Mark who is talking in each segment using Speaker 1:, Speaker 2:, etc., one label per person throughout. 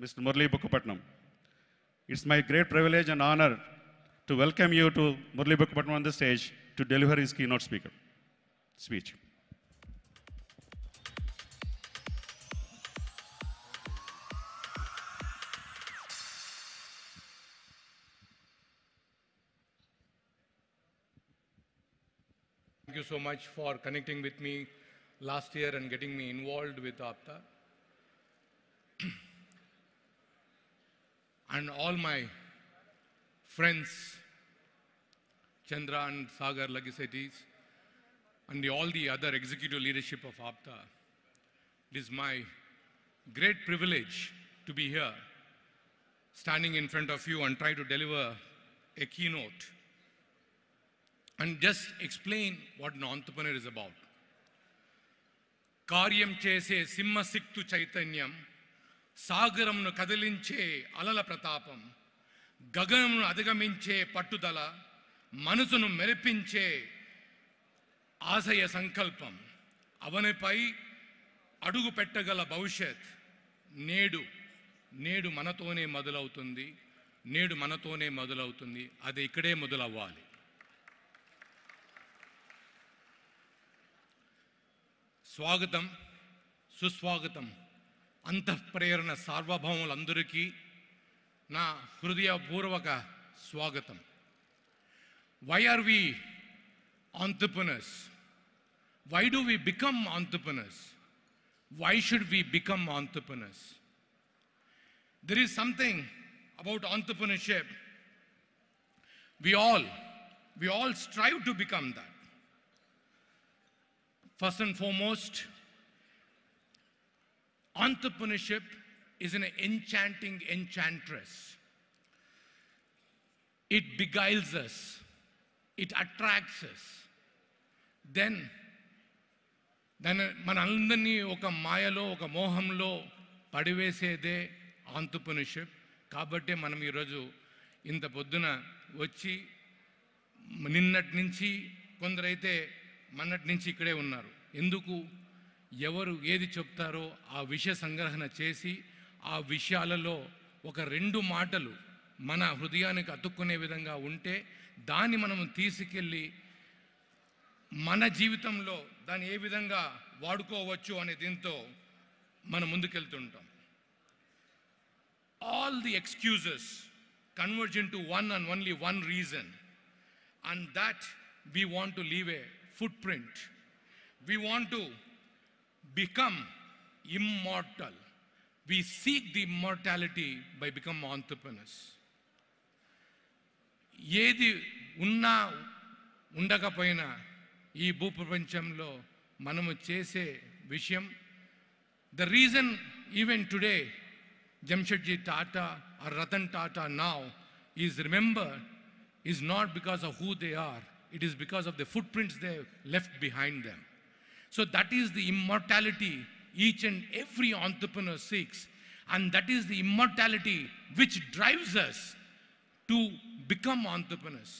Speaker 1: Mr. Murali Bukkapatnam. It's my great privilege and honor to welcome you to Murali Bukkapatnam on the stage to deliver his keynote speech.
Speaker 2: Thank you so much for connecting with me last year and getting me involved with APTA. And all my friends, Chandra and Sagar Legislaties, and all the other executive leadership of APTA. It is my great privilege to be here, standing in front of you and try to deliver a keynote and just explain what an entrepreneur is about. Karyam chese simma siktu chaitanyam, sagaramnu kadilinche alala pratapam, gaganamnu adhigaminche pattudala, manusunu meripinche ఆశయ సంకల్పం, అవనిపై అడుగు పెట్టగల భవిష్యత్ నేడు మనతోనే మొదలవుతుంది, అది ఇక్కడే మొదలవ్వాలి. స్వాగతం, సుస్వాగతం, అంతఃప్రేరణ సార్వభౌములందరికీ నా హృదయపూర్వక స్వాగతం. Why are we entrepreneurs? Why do we become entrepreneurs? Why should we become entrepreneurs? There is something about entrepreneurship. We all strive to become that. First and foremost, entrepreneurship is an enchanting enchantress. It beguiles us. It attracts us. Then మనందరినీ ఒక మాయలో, ఒక మోహంలో పడివేసేదే entrepreneurship. కాబట్టి మనం ఈరోజు ఇంత పొద్దున వచ్చి నిన్నటి నుంచి కొందరైతే మొన్నటి నుంచి ఇక్కడే ఉన్నారు. ఎందుకు? ఎవరు ఏది చెప్తారో ఆ విషయ సంగ్రహణ చేసి ఆ విషయాలలో ఒక 2 మాటలు మన హృదయానికి అతుక్కునే విధంగా ఉంటే దాన్ని మనం తీసుకెళ్ళి మన జీవితంలో దాన్ని ఏ విధంగా వాడుకోవచ్చు అనే దీంతో మనం ముందుకెళ్తుంటాం. All the excuses converge into one and only one reason, and that we want to leave a footprint. We want to become immortal. We seek the immortality by becoming entrepreneurs. ఏది ఉన్నా ఉండకపోయినా ఈ భూప్రపంచంలో మనము చేసే విషయం, the reason even today Jamshedji Tata or Ratan Tata now is remembered is not because of who they are, it is because of the footprints they left behind them. So that is the immortality each and every entrepreneur seeks, and that is the immortality which drives us to become entrepreneurs.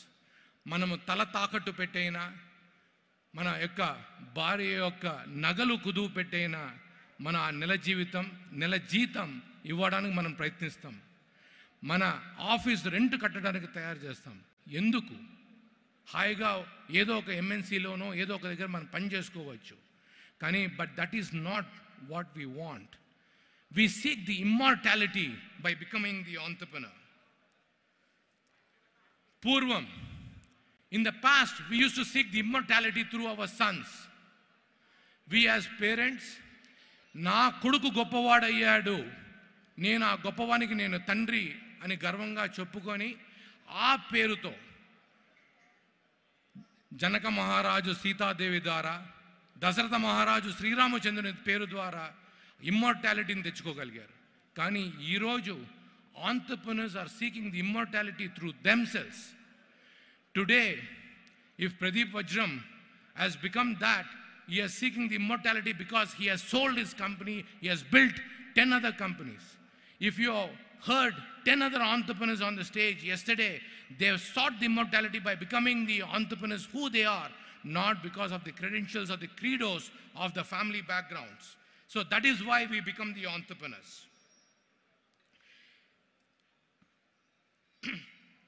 Speaker 2: మనము తల తాకట్టు పెట్టైనా, మన యొక్క భార్య యొక్క నగలు కుదువు పెట్టైనా, మన నెల జీతం ఇవ్వడానికి మనం ప్రయత్నిస్తాం. మన ఆఫీస్ రెంట్ కట్టడానికి తయారు చేస్తాం. ఎందుకు? హాయిగా ఏదో ఒక ఎంఎన్సీలోనో ఏదో ఒక దగ్గర మనం పని చేసుకోవచ్చు. కానీ but that is not what we want. We seek the immortality by becoming the entrepreneur. పూర్వం, in the past, we used to seek the immortality through our sons. We as parents, నా కొడుకు గొప్పవాడయ్యాడు, నేను ఆ గొప్పవానికి నేను తండ్రి అని గర్వంగా చెప్పుకొని ఆ పేరుతో జనక మహారాజు సీతాదేవి ద్వారా, దశరథ మహారాజు శ్రీరామచంద్రుని పేరు ద్వారా ఇమ్మోర్టాలిటీని తెచ్చుకోగలిగారు. కానీ ఈరోజు entrepreneurs are seeking the immortality through themselves. Today, if Pradeep Vajram has become that, he is seeking the immortality because he has sold his company, he has built 10 other companies. If you heard 10 other entrepreneurs on the stage yesterday, they have sought the immortality by becoming the entrepreneurs who they are, not because of the credentials or the credos of the family backgrounds. So that is why we become the entrepreneurs.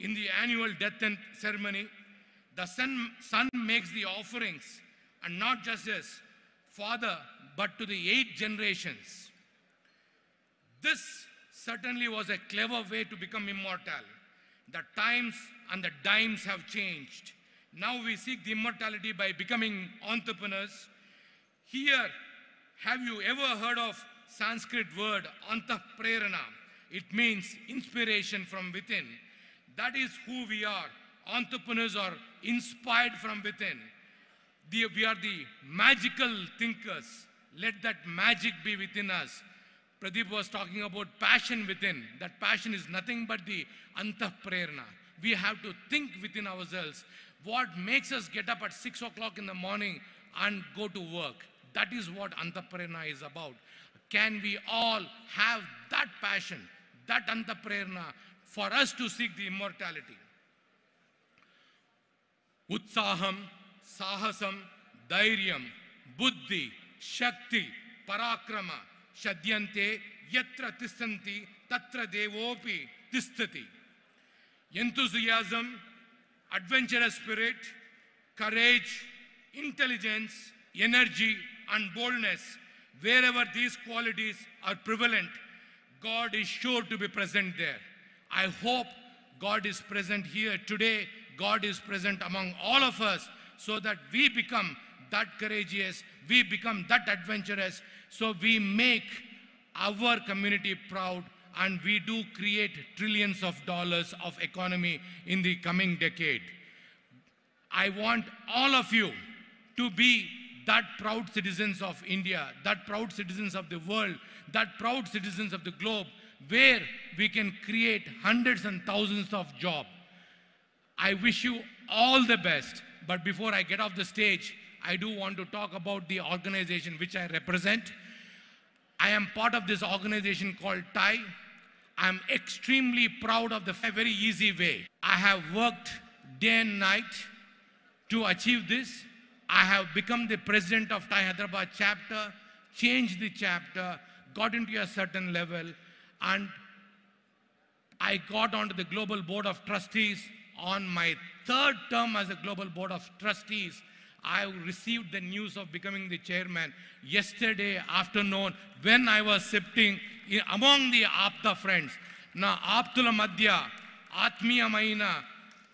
Speaker 2: in the annual death and ceremony, the son makes the offerings, and not just his father, but to the 8 generations. This certainly was a clever way to become immortal. The times and the dimes have changed. Now we seek the immortality by becoming entrepreneurs. Here, have you ever heard of Sanskrit word antaprerana? It means inspiration from within. That is who we are. Entrepreneurs are inspired from within. We are the magical thinkers. Let that magic be within us. Pradeep was talking about passion within. That passion is nothing but the antaprerana. We have to think within ourselves. What makes us get up at 6 o'clock in the morning and go to work? That is what antaprerana is about. Can we all have that passion, that antaprerana, for us to seek the immortality? Utsaham, sahasam, dhairyam, buddhi, shakti, parakrama, shadyante, yatra tistanti, tatra devopi tistati. Enthusiasm, adventurous spirit, courage, intelligence, energy, and boldness. Wherever these qualities are prevalent, God is sure to be present there. I hope God is present here today. God is present among all of us so that we become that courageous, we become that adventurous, so we make our community proud, and we do create trillions of dollars of economy in the coming decade. I want all of you to be that proud citizens of India, that proud citizens of the world, that proud citizens of the globe, where we can create hundreds and thousands of jobs. I wish you all the best, but before I get off the stage, I do want to talk about the organization which I represent. I am part of this organization called TIE. I am extremely proud of the very easy way. I have worked day and night to achieve this. I have become the president of TIE Hyderabad chapter, changed the chapter, got into a certain level, and I got onto the Global Board of Trustees. On my 3rd term as a Global Board of Trustees, I received the news of becoming the chairman yesterday afternoon when I was sitting among the Apta friends. Na Aptula Madhya, Atmiyamaina,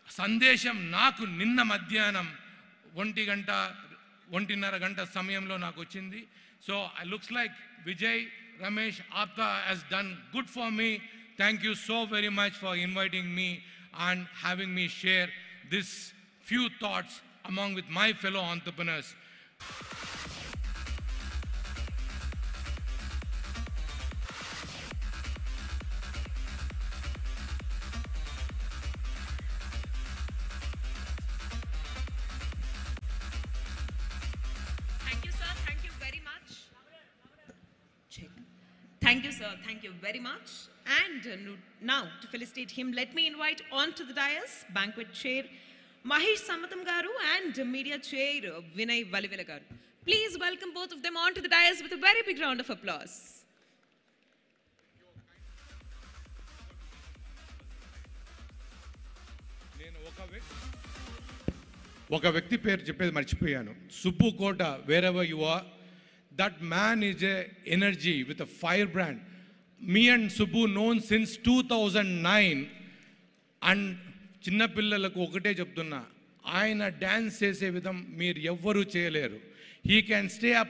Speaker 2: Sandesham Naku Ninna Madhyanam, 1 ganta, 1.5 ganta samayamlo naku ochindi. So it looks like Vijay, Ramesh, Apta has done good for me. Thank you so very much for inviting me and having me share this few thoughts among with my fellow entrepreneurs.
Speaker 3: Thank you, sir. Thank you very much. Thank you, sir. Thank you very much. And now, to felicitate him, let me invite onto the dais Banquet Chair Mahesh Samatam Garu and Media Chair Vinay Valivela Garu. Please welcome both of them onto the dais with a very big round of applause.
Speaker 2: ఒక వ్యక్తి పేరు చెప్పేది మర్చిపోయాను. సుబ్బు కోట, wherever you are, that man is a energy with a firebrand. Me and Subbu known since 2009, and చిన్న పిల్లలకు ఒకటే చెప్తున్నా, ఆయన డాన్స్ చేసే విధం మీరు ఎవ్వరూ చేయలేరు. He can stay up